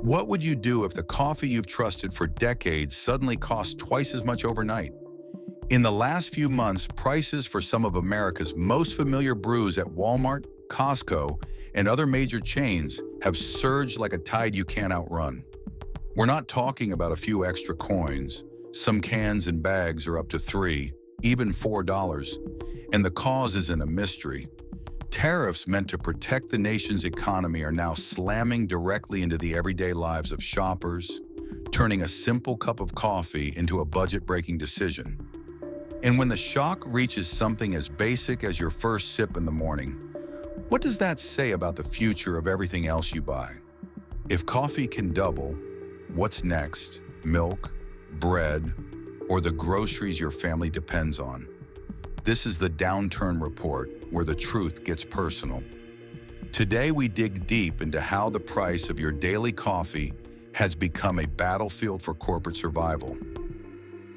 What would you do if the coffee you've trusted for decades suddenly cost twice as much overnight? In the last few months, prices for some of America's most familiar brews at Walmart, Costco, and other major chains have surged like a tide you can't outrun. We're not talking about a few extra coins. Some cans and bags are up to $3, even $4, and the cause isn't a mystery. Tariffs meant to protect the nation's economy are now slamming directly into the everyday lives of shoppers, turning a simple cup of coffee into a budget-breaking decision. And when the shock reaches something as basic as your first sip in the morning, what does that say about the future of everything else you buy? If coffee can double, what's next? Milk, bread, or the groceries your family depends on? This is the Downturn Report, where the truth gets personal. Today we dig deep into how the price of your daily coffee has become a battlefield for corporate survival.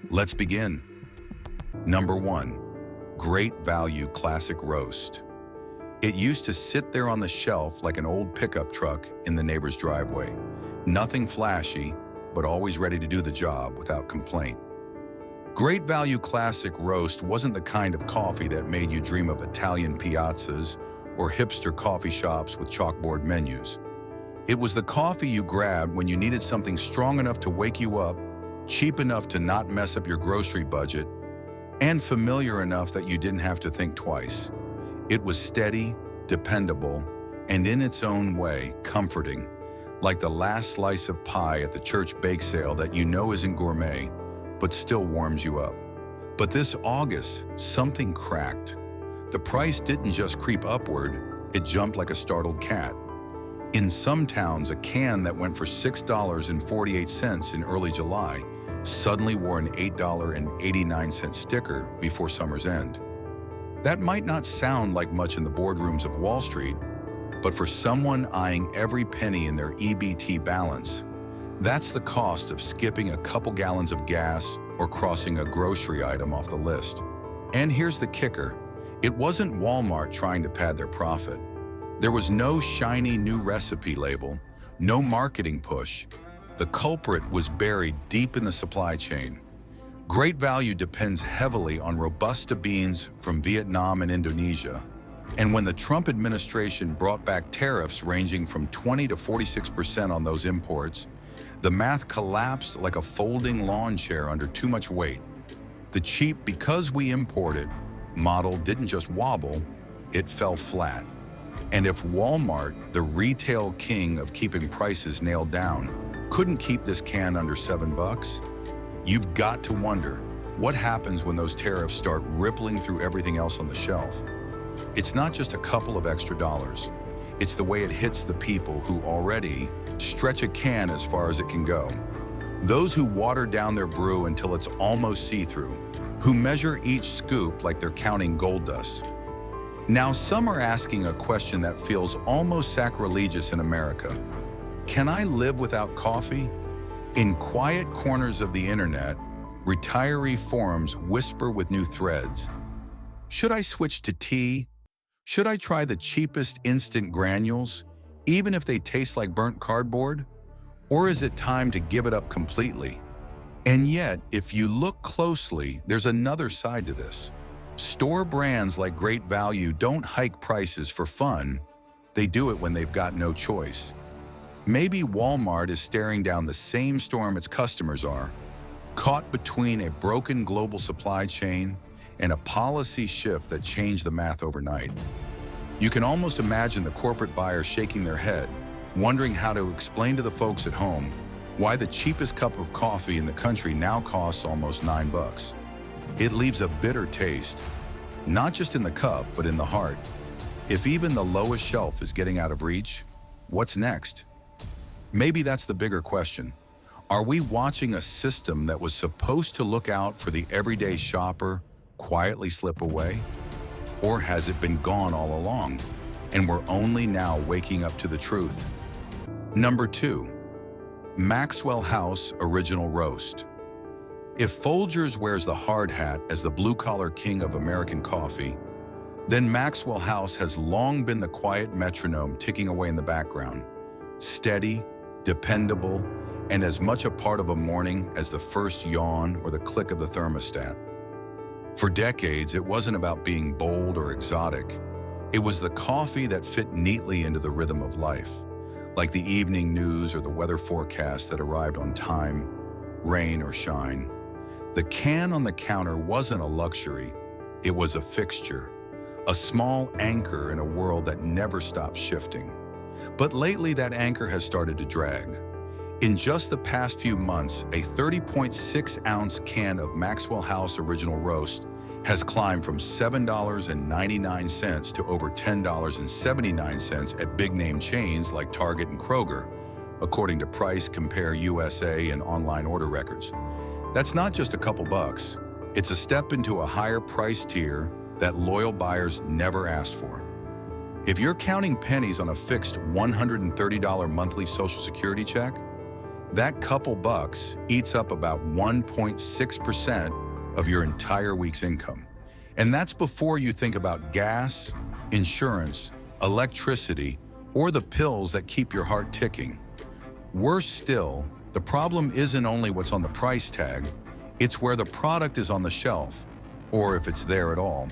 Let's begin. Number 1, Great Value Classic Roast. It used to sit there on the shelf like an old pickup truck in the neighbor's driveway. Nothing flashy, but always ready to do the job without complaint. Great Value Classic Roast wasn't the kind of coffee that made you dream of Italian piazzas or hipster coffee shops with chalkboard menus. It was the coffee you grabbed when you needed something strong enough to wake you up, cheap enough to not mess up your grocery budget, and familiar enough that you didn't have to think twice. It was steady, dependable, and in its own way, comforting, like the last slice of pie at the church bake sale that you know isn't gourmet, but still warms you up. But this August, something cracked. The price didn't just creep upward, it jumped like a startled cat. In some towns, a can that went for $6.48 in early July suddenly wore an $8.89 sticker before summer's end. That might not sound like much in the boardrooms of Wall Street, but for someone eyeing every penny in their EBT balance, that's the cost of skipping a couple gallons of gas or crossing a grocery item off the list. And here's the kicker. It wasn't Walmart trying to pad their profit. There was no shiny new recipe label, no marketing push. The culprit was buried deep in the supply chain. Great Value depends heavily on Robusta beans from Vietnam and Indonesia. And when the Trump administration brought back tariffs ranging from 20 to 46% on those imports, the math collapsed like a folding lawn chair under too much weight. The cheap because we import it model didn't just wobble, it fell flat. And if Walmart, the retail king of keeping prices nailed down, couldn't keep this can under $7, you've got to wonder, what happens when those tariffs start rippling through everything else on the shelf? It's not just a couple of extra dollars. It's the way it hits the people who already stretch a can as far as it can go. Those who water down their brew until it's almost see-through, who measure each scoop like they're counting gold dust. Now, some are asking a question that feels almost sacrilegious in America. Can I live without coffee? In quiet corners of the internet, retiree forums whisper with new threads. Should I switch to tea? Should I try the cheapest instant granules, even if they taste like burnt cardboard? Or is it time to give it up completely? And yet, if you look closely, there's another side to this. Store brands like Great Value don't hike prices for fun. They do it when they've got no choice. Maybe Walmart is staring down the same storm its customers are, caught between a broken global supply chain and a policy shift that changed the math overnight. You can almost imagine the corporate buyer shaking their head, wondering how to explain to the folks at home why the cheapest cup of coffee in the country now costs almost $9. It leaves a bitter taste, not just in the cup, but in the heart. If even the lowest shelf is getting out of reach, what's next? Maybe that's the bigger question. Are we watching a system that was supposed to look out for the everyday shopper quietly slip away? Or has it been gone all along, and we're only now waking up to the truth? Number 2, Maxwell House Original Roast. If Folgers wears the hard hat as the blue-collar king of American coffee, then Maxwell House has long been the quiet metronome ticking away in the background. Steady, dependable, and as much a part of a morning as the first yawn or the click of the thermostat. For decades, it wasn't about being bold or exotic. It was the coffee that fit neatly into the rhythm of life, like the evening news or the weather forecast that arrived on time, rain or shine. The can on the counter wasn't a luxury, it was a fixture, a small anchor in a world that never stops shifting. But lately that anchor has started to drag. In just the past few months, a 30.6-ounce can of Maxwell House Original Roast has climbed from $7.99 to over $10.79 at big-name chains like Target and Kroger, according to Price Compare USA and online order records. That's not just a couple bucks. It's a step into a higher price tier that loyal buyers never asked for. If you're counting pennies on a fixed $130 monthly Social Security check, that couple bucks eats up about 1.6% of your entire week's income. And that's before you think about gas, insurance, electricity, or the pills that keep your heart ticking. Worse still, the problem isn't only what's on the price tag, it's where the product is on the shelf, or if it's there at all.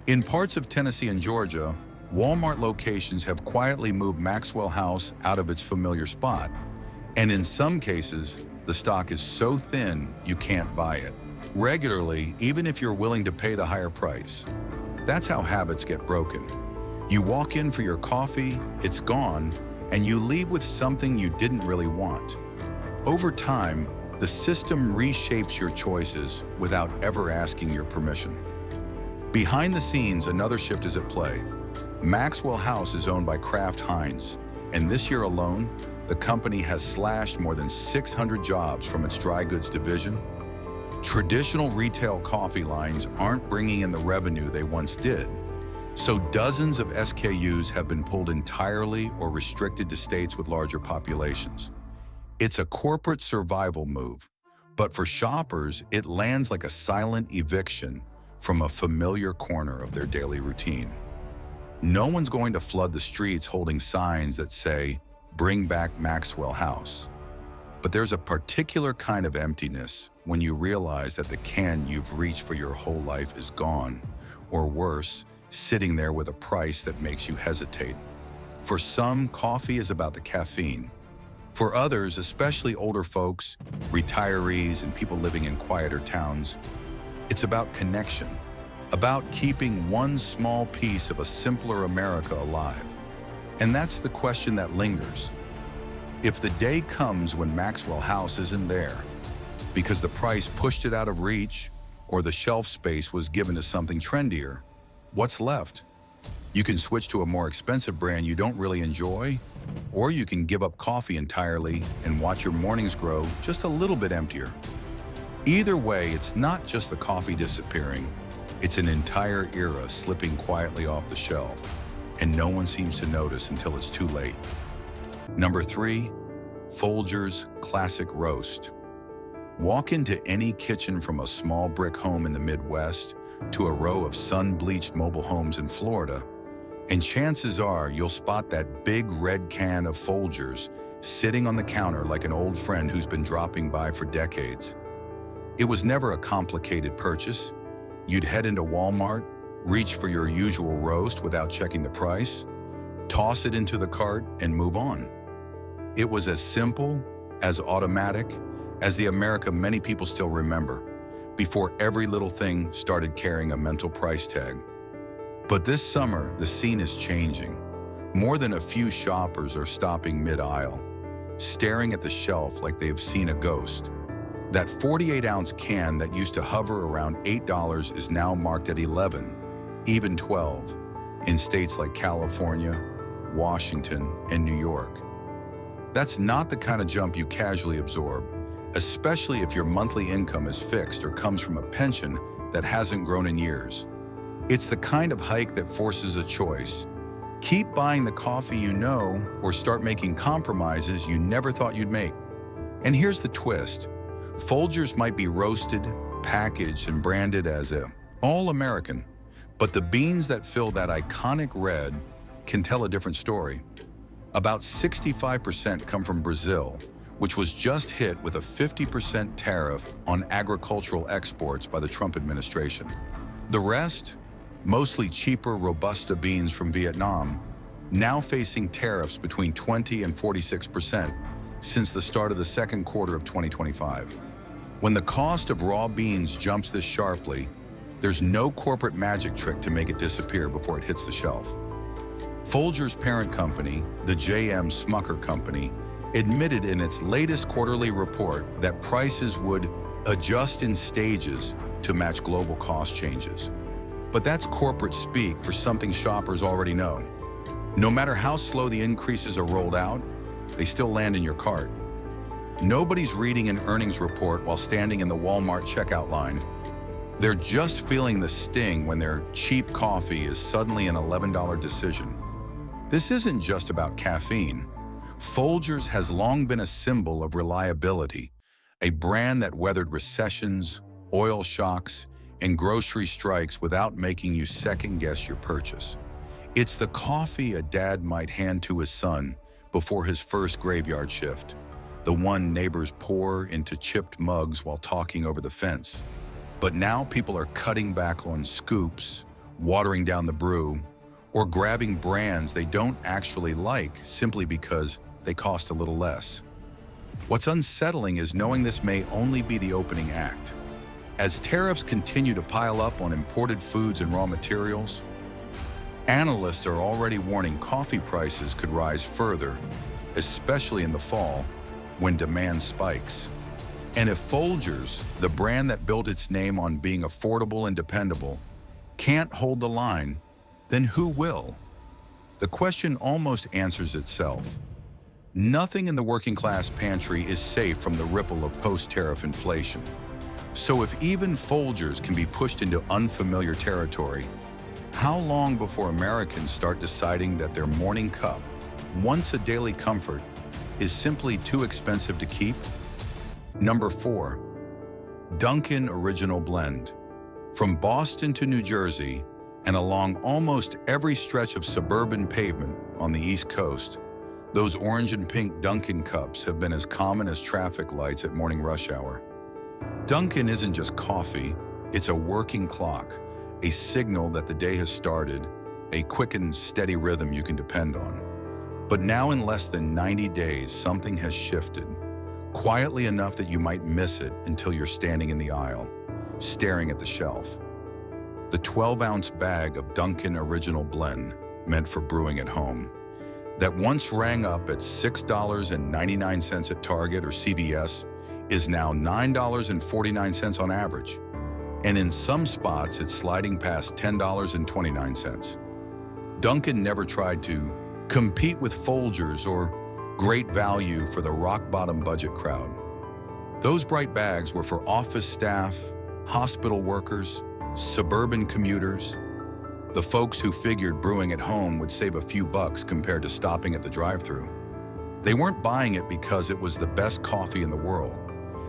In parts of Tennessee and Georgia, Walmart locations have quietly moved Maxwell House out of its familiar spot. And in some cases, the stock is so thin you can't buy it regularly, even if you're willing to pay the higher price. That's how habits get broken. You walk in for your coffee, it's gone, and you leave with something you didn't really want. Over time, the system reshapes your choices without ever asking your permission. Behind the scenes, another shift is at play. Maxwell House is owned by Kraft Heinz, and this year alone, the company has slashed more than 600 jobs from its dry goods division. Traditional retail coffee lines aren't bringing in the revenue they once did, so dozens of SKUs have been pulled entirely or restricted to states with larger populations. It's a corporate survival move, but for shoppers, it lands like a silent eviction from a familiar corner of their daily routine. No one's going to flood the streets holding signs that say, "Bring back Maxwell House." But there's a particular kind of emptiness when you realize that the can you've reached for your whole life is gone, or worse, sitting there with a price that makes you hesitate. For some, coffee is about the caffeine. For others, especially older folks, retirees, and people living in quieter towns, it's about connection, about keeping one small piece of a simpler America alive. And that's the question that lingers. If the day comes when Maxwell House isn't there, because the price pushed it out of reach or the shelf space was given to something trendier, what's left? You can switch to a more expensive brand you don't really enjoy, or you can give up coffee entirely and watch your mornings grow just a little bit emptier. Either way, it's not just the coffee disappearing, it's an entire era slipping quietly off the shelf, and no one seems to notice until it's too late. Number 3, Folgers Classic Roast. Walk into any kitchen from a small brick home in the Midwest to a row of sun-bleached mobile homes in Florida, and chances are you'll spot that big red can of Folgers sitting on the counter like an old friend who's been dropping by for decades. It was never a complicated purchase. You'd head into Walmart, reach for your usual roast without checking the price, toss it into the cart, and move on. It was as simple, as automatic, as the America many people still remember, before every little thing started carrying a mental price tag. But this summer, the scene is changing. More than a few shoppers are stopping mid-aisle, staring at the shelf like they've seen a ghost. That 48-ounce can that used to hover around $8 is now marked at $11, even $12, in states like California, Washington, and New York. That's not the kind of jump you casually absorb, especially if your monthly income is fixed or comes from a pension that hasn't grown in years. It's the kind of hike that forces a choice. Keep buying the coffee you know, or start making compromises you never thought you'd make. And here's the twist. Folgers might be roasted, packaged, and branded as a all-American, but the beans that fill that iconic red can tell a different story. About 65% come from Brazil, which was just hit with a 50% tariff on agricultural exports by the Trump administration. The rest, mostly cheaper Robusta beans from Vietnam, now facing tariffs between 20 and 46% since the start of the second quarter of 2025. When the cost of raw beans jumps this sharply, there's no corporate magic trick to make it disappear before it hits the shelf. Folgers' parent company, the J.M. Smucker Company, admitted in its latest quarterly report that prices would adjust in stages to match global cost changes. But that's corporate speak for something shoppers already know. No matter how slow the increases are rolled out, they still land in your cart. Nobody's reading an earnings report while standing in the Walmart checkout line. They're just feeling the sting when their cheap coffee is suddenly an $11 decision. This isn't just about caffeine. Folgers has long been a symbol of reliability, a brand that weathered recessions, oil shocks, and grocery strikes without making you second-guess your purchase. It's the coffee a dad might hand to his son before his first graveyard shift, the one neighbors pour into chipped mugs while talking over the fence. But now people are cutting back on scoops, watering down the brew, or grabbing brands they don't actually like simply because they cost a little less. What's unsettling is knowing this may only be the opening act. As tariffs continue to pile up on imported foods and raw materials, analysts are already warning coffee prices could rise further, especially in the fall when demand spikes. And if Folgers, the brand that built its name on being affordable and dependable, can't hold the line, then who will? The question almost answers itself. Nothing in the working class pantry is safe from the ripple of post-tariff inflation. So if even Folgers can be pushed into unfamiliar territory, how long before Americans start deciding that their morning cup, once a daily comfort, is simply too expensive to keep? Number 4, Dunkin' Original Blend. From Boston to New Jersey and along almost every stretch of suburban pavement on the East Coast, those orange and pink Dunkin' cups have been as common as traffic lights at morning rush hour. Dunkin' isn't just coffee, it's a working clock, a signal that the day has started, a quick and steady rhythm you can depend on. But now in less than 90 days, something has shifted, quietly enough that you might miss it until you're standing in the aisle, staring at the shelf. The 12-ounce bag of Dunkin' Original Blend, meant for brewing at home, that once rang up at $6.99 at Target or CVS, is now $9.49 on average. And in some spots, it's sliding past $10.29. Dunkin' never tried to compete with Folgers or great value for the rock-bottom budget crowd. Those bright bags were for office staff, hospital workers, suburban commuters, the folks who figured brewing at home would save a few bucks compared to stopping at the drive-thru. They weren't buying it because it was the best coffee in the world.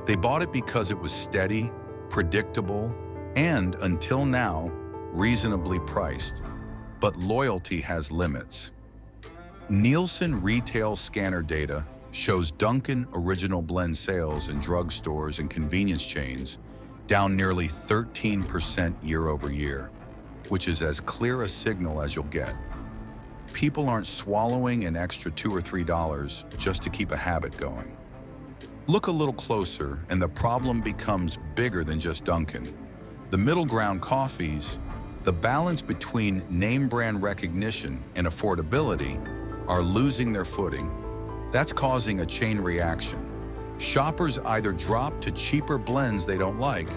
They bought it because it was steady, predictable, and, until now, reasonably priced. But loyalty has limits. Nielsen retail scanner data shows Dunkin' Original Blend sales in drugstores and convenience chains down nearly 13% year over year, which is as clear a signal as you'll get. People aren't swallowing an extra $2 or $3 just to keep a habit going. Look a little closer and the problem becomes bigger than just Dunkin'. The middle ground coffees, the balance between name brand recognition and affordability, are losing their footing. That's causing a chain reaction. Shoppers either drop to cheaper blends they don't like,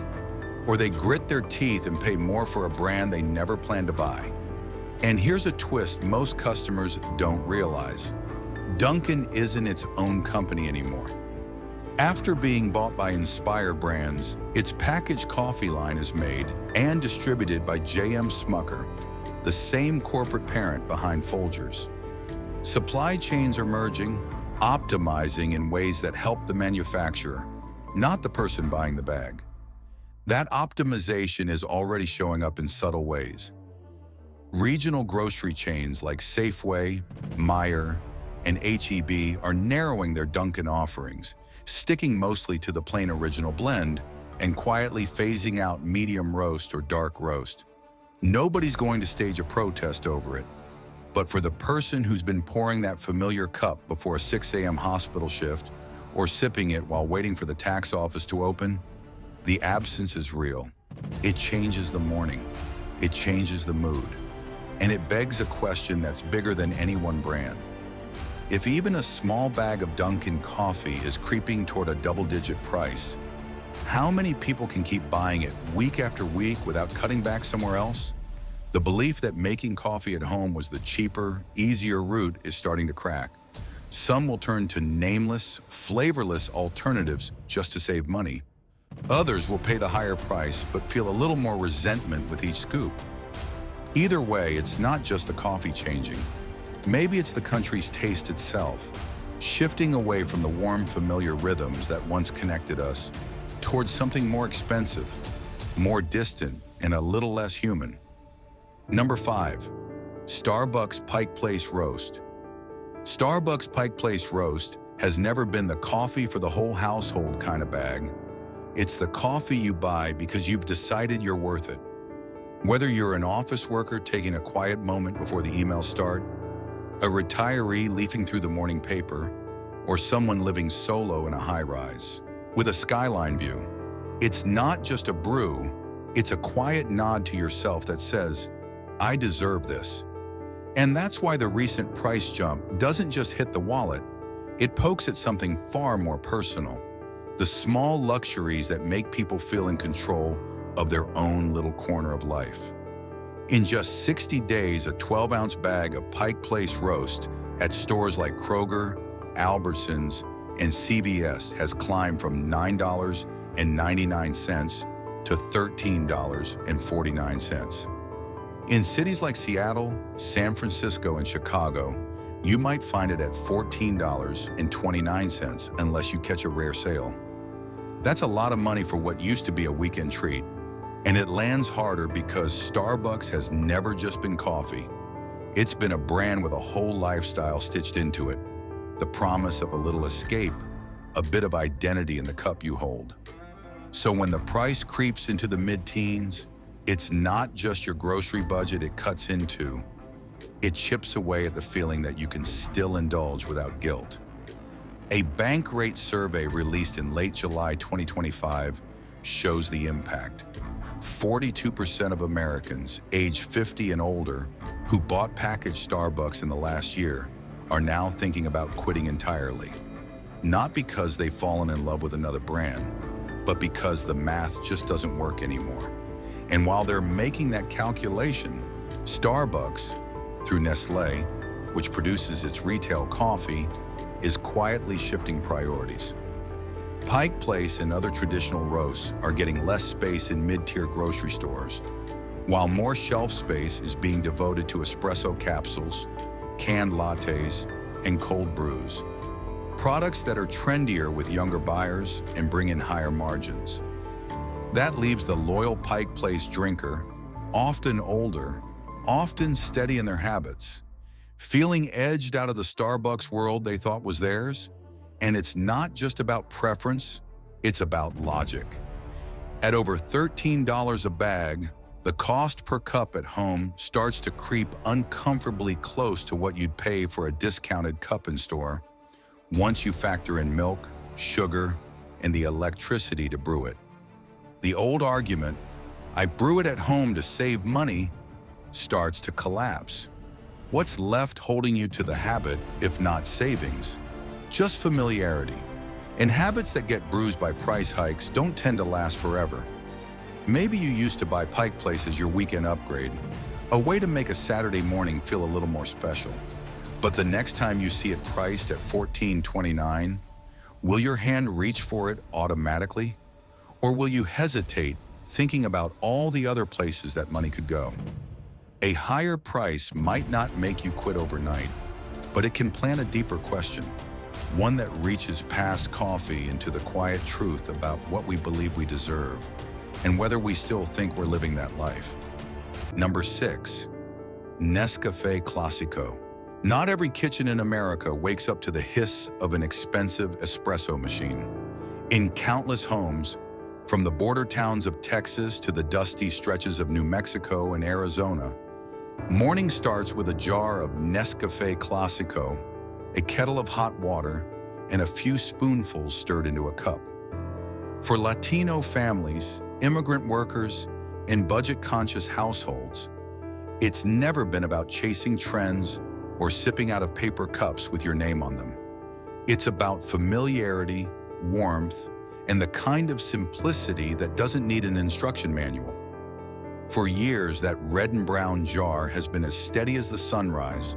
or they grit their teeth and pay more for a brand they never planned to buy. And here's a twist most customers don't realize. Dunkin' isn't its own company anymore. After being bought by Inspire Brands, its packaged coffee line is made and distributed by J.M. Smucker, the same corporate parent behind Folgers. Supply chains are merging, optimizing in ways that help the manufacturer, not the person buying the bag. That optimization is already showing up in subtle ways. Regional grocery chains like Safeway, Meijer, and H-E-B are narrowing their Dunkin' offerings, sticking mostly to the plain original blend and quietly phasing out medium roast or dark roast. Nobody's going to stage a protest over it, but for the person who's been pouring that familiar cup before a 6 a.m. hospital shift or sipping it while waiting for the tax office to open, the absence is real. It changes the morning. It changes the mood. And it begs a question that's bigger than any one brand. If even a small bag of Dunkin' coffee is creeping toward a double-digit price, how many people can keep buying it week after week without cutting back somewhere else? The belief that making coffee at home was the cheaper, easier route is starting to crack. Some will turn to nameless, flavorless alternatives just to save money. Others will pay the higher price but feel a little more resentment with each scoop. Either way, it's not just the coffee changing. Maybe it's the country's taste itself, shifting away from the warm, familiar rhythms that once connected us towards something more expensive, more distant, and a little less human. Number 5, Starbucks Pike Place Roast. Starbucks Pike Place Roast has never been the coffee for the whole household kind of bag. It's the coffee you buy because you've decided you're worth it. Whether you're an office worker taking a quiet moment before the emails start, a retiree leafing through the morning paper, or someone living solo in a high-rise with a skyline view, it's not just a brew, it's a quiet nod to yourself that says, I deserve this. And that's why the recent price jump doesn't just hit the wallet, it pokes at something far more personal, the small luxuries that make people feel in control of their own little corner of life. In just 60 days, a 12-ounce bag of Pike Place Roast at stores like Kroger, Albertsons, and CVS has climbed from $9.99 to $13.49. In cities like Seattle, San Francisco, and Chicago, you might find it at $14.29 unless you catch a rare sale. That's a lot of money for what used to be a weekend treat. And it lands harder because Starbucks has never just been coffee. It's been a brand with a whole lifestyle stitched into it. The promise of a little escape, a bit of identity in the cup you hold. So when the price creeps into the mid-teens, it's not just your grocery budget it cuts into. It chips away at the feeling that you can still indulge without guilt. A bank rate survey released in late July 2025 shows the impact. 42% of Americans aged 50 and older who bought packaged Starbucks in the last year are now thinking about quitting entirely. Not because they've fallen in love with another brand, but because the math just doesn't work anymore. And while they're making that calculation, Starbucks, through Nestlé, which produces its retail coffee, is quietly shifting priorities. Pike Place and other traditional roasts are getting less space in mid-tier grocery stores, while more shelf space is being devoted to espresso capsules, canned lattes, and cold brews, products that are trendier with younger buyers and bring in higher margins. That leaves the loyal Pike Place drinker, often older, often steady in their habits, feeling edged out of the Starbucks world they thought was theirs. And it's not just about preference, it's about logic. At over $13 a bag, the cost per cup at home starts to creep uncomfortably close to what you'd pay for a discounted cup in store, once you factor in milk, sugar, and the electricity to brew it. The old argument, I brew it at home to save money, starts to collapse. What's left holding you to the habit, if not savings? Just familiarity. And habits that get bruised by price hikes don't tend to last forever. Maybe you used to buy Pike Place as your weekend upgrade, a way to make a Saturday morning feel a little more special. But the next time you see it priced at $14.29, will your hand reach for it automatically? Or will you hesitate, thinking about all the other places that money could go? A higher price might not make you quit overnight, but it can plant a deeper question, one that reaches past coffee into the quiet truth about what we believe we deserve and whether we still think we're living that life. Number 6, Nescafé Clásico. Not every kitchen in America wakes up to the hiss of an expensive espresso machine. In countless homes, from the border towns of Texas to the dusty stretches of New Mexico and Arizona, morning starts with a jar of Nescafé Clásico, a kettle of hot water, and a few spoonfuls stirred into a cup. For Latino families, immigrant workers, and budget-conscious households, it's never been about chasing trends or sipping out of paper cups with your name on them. It's about familiarity, warmth, and the kind of simplicity that doesn't need an instruction manual. For years, that red and brown jar has been as steady as the sunrise,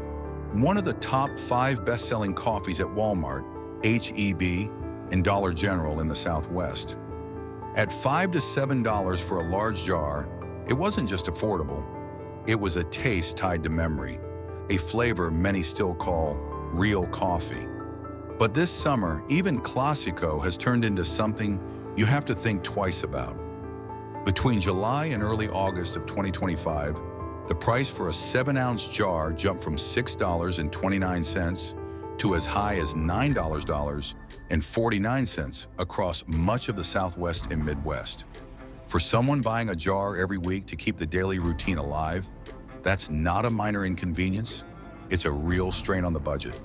one of the top 5 best-selling coffees at Walmart, H-E-B, and Dollar General in the Southwest. At $5 to $7 for a large jar, it wasn't just affordable. It was a taste tied to memory, a flavor many still call real coffee. But this summer, even Clásico has turned into something you have to think twice about. Between July and early August of 2025, the price for a 7-ounce jar jumped from $6.29 to as high as $9.49 across much of the Southwest and Midwest. For someone buying a jar every week to keep the daily routine alive, that's not a minor inconvenience, it's a real strain on the budget.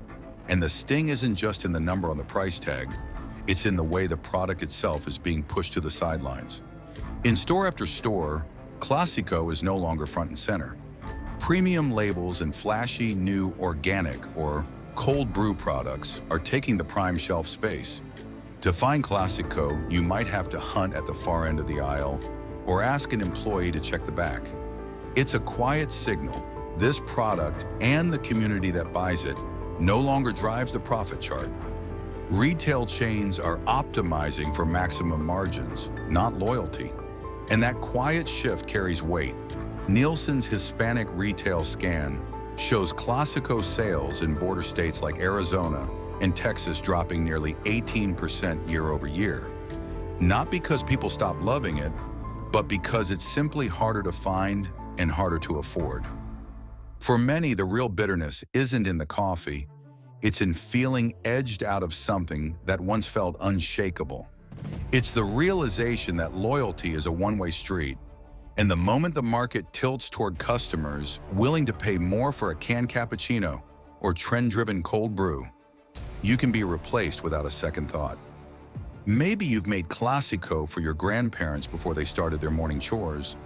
And the sting isn't just in the number on the price tag, it's in the way the product itself is being pushed to the sidelines. In store after store, Clásico is no longer front and center. Premium labels and flashy new organic or cold brew products are taking the prime shelf space. To find Clásico, you might have to hunt at the far end of the aisle or ask an employee to check the back. It's a quiet signal. This product and the community that buys it no longer drives the profit chart. Retail chains are optimizing for maximum margins, not loyalty. And that quiet shift carries weight. Nielsen's Hispanic retail scan shows Clásico sales in border states like Arizona and Texas dropping nearly 18% year over year. Not because people stop loving it, but because it's simply harder to find and harder to afford. For many, the real bitterness isn't in the coffee, it's in feeling edged out of something that once felt unshakable. It's the realization that loyalty is a one-way street, and the moment the market tilts toward customers willing to pay more for a canned cappuccino or trend-driven cold brew, you can be replaced without a second thought. Maybe you've made Clásico for your grandparents before they started their morning chores,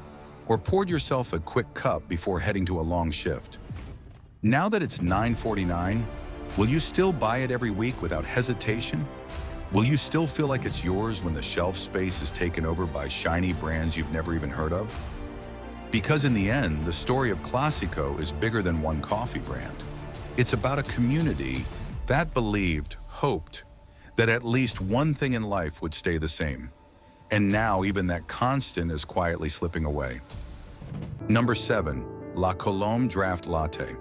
or poured yourself a quick cup before heading to a long shift. Now that it's $9.49, will you still buy it every week without hesitation? Will you still feel like it's yours when the shelf space is taken over by shiny brands you've never even heard of? Because in the end, the story of Clásico is bigger than one coffee brand. It's about a community that believed, hoped, that at least one thing in life would stay the same. And now even that constant is quietly slipping away. Number 7, La Colombe Draft Latte.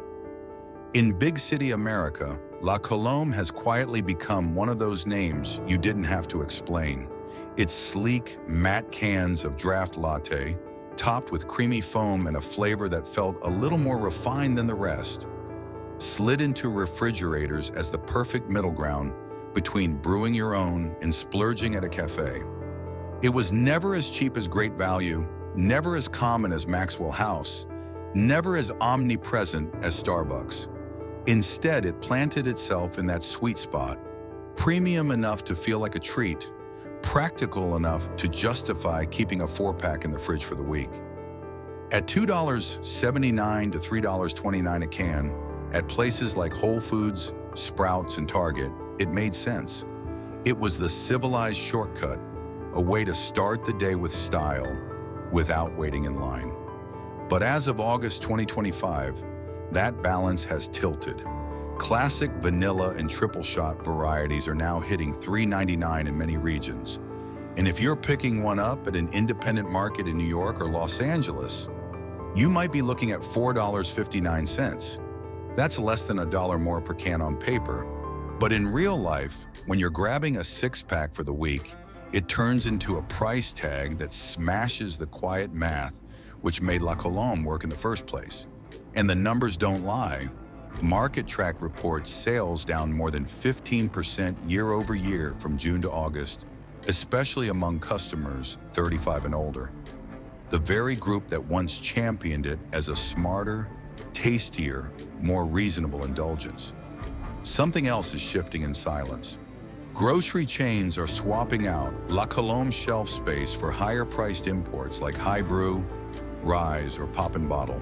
In big city America, La Colombe has quietly become one of those names you didn't have to explain. Its sleek, matte cans of draft latte, topped with creamy foam and a flavor that felt a little more refined than the rest, slid into refrigerators as the perfect middle ground between brewing your own and splurging at a cafe. It was never as cheap as Great Value, never as common as Maxwell House, never as omnipresent as Starbucks. Instead, it planted itself in that sweet spot, premium enough to feel like a treat, practical enough to justify keeping a 4-pack in the fridge for the week. At $2.79 to $3.29 a can, at places like Whole Foods, Sprouts, and Target, it made sense. It was the civilized shortcut, a way to start the day with style, without waiting in line. But as of August 2025, that balance has tilted. Classic vanilla and triple shot varieties are now hitting $3.99 in many regions. And if you're picking one up at an independent market in New York or Los Angeles, you might be looking at $4.59. That's less than $1 more per can on paper. But in real life, when you're grabbing a 6-pack for the week, it turns into a price tag that smashes the quiet math which made La Colombe work in the first place. And the numbers don't lie. Market Track reports sales down more than 15% year over year from June to August, especially among customers 35 and older. The very group that once championed it as a smarter, tastier, more reasonable indulgence. Something else is shifting in silence. Grocery chains are swapping out La Colombe shelf space for higher-priced imports like High Brew, Rise, or Pop and Bottle.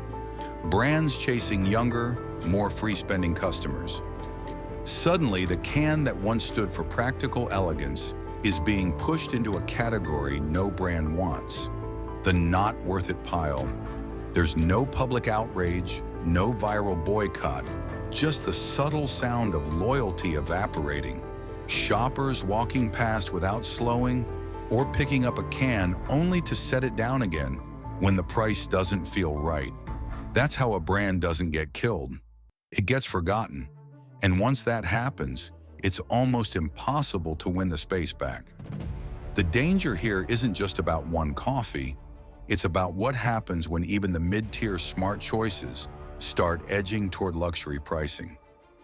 Brands chasing younger, more free-spending customers. Suddenly, the can that once stood for practical elegance is being pushed into a category no brand wants. The not worth it pile. There's no public outrage, no viral boycott, just the subtle sound of loyalty evaporating. Shoppers walking past without slowing or picking up a can only to set it down again when the price doesn't feel right. That's how a brand doesn't get killed. It gets forgotten. And once that happens, it's almost impossible to win the space back. The danger here isn't just about one coffee. It's about what happens when even the mid-tier smart choices start edging toward luxury pricing.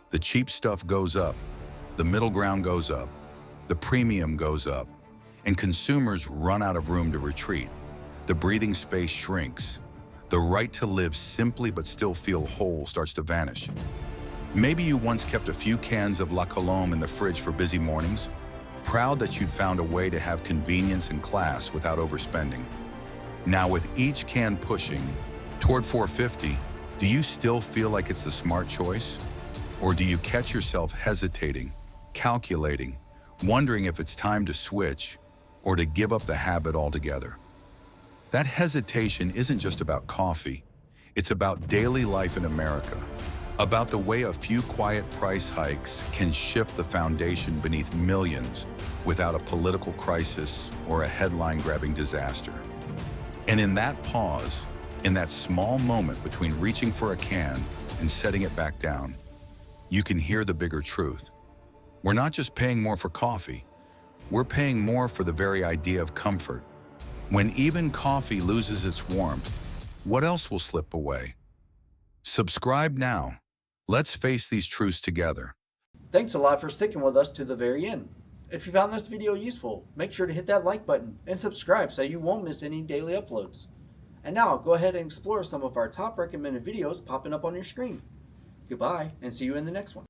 The cheap stuff goes up, the middle ground goes up, the premium goes up, and consumers run out of room to retreat. The breathing space shrinks. The right to live simply but still feel whole starts to vanish. Maybe you once kept a few cans of La Colombe in the fridge for busy mornings, proud that you'd found a way to have convenience and class without overspending. Now with each can pushing toward $4.50, do you still feel like it's the smart choice? Or do you catch yourself hesitating, calculating, wondering if it's time to switch or to give up the habit altogether? That hesitation isn't just about coffee. It's about daily life in America, about the way a few quiet price hikes can shift the foundation beneath millions without a political crisis or a headline-grabbing disaster. And in that pause, in that small moment between reaching for a can and setting it back down, you can hear the bigger truth. We're not just paying more for coffee, we're paying more for the very idea of comfort. When even coffee loses its warmth, what else will slip away? Subscribe now. Let's face these truths together. Thanks a lot for sticking with us to the very end. If you found this video useful, make sure to hit that like button and subscribe so you won't miss any daily uploads. And now go ahead and explore some of our top recommended videos popping up on your screen. Goodbye and see you in the next one.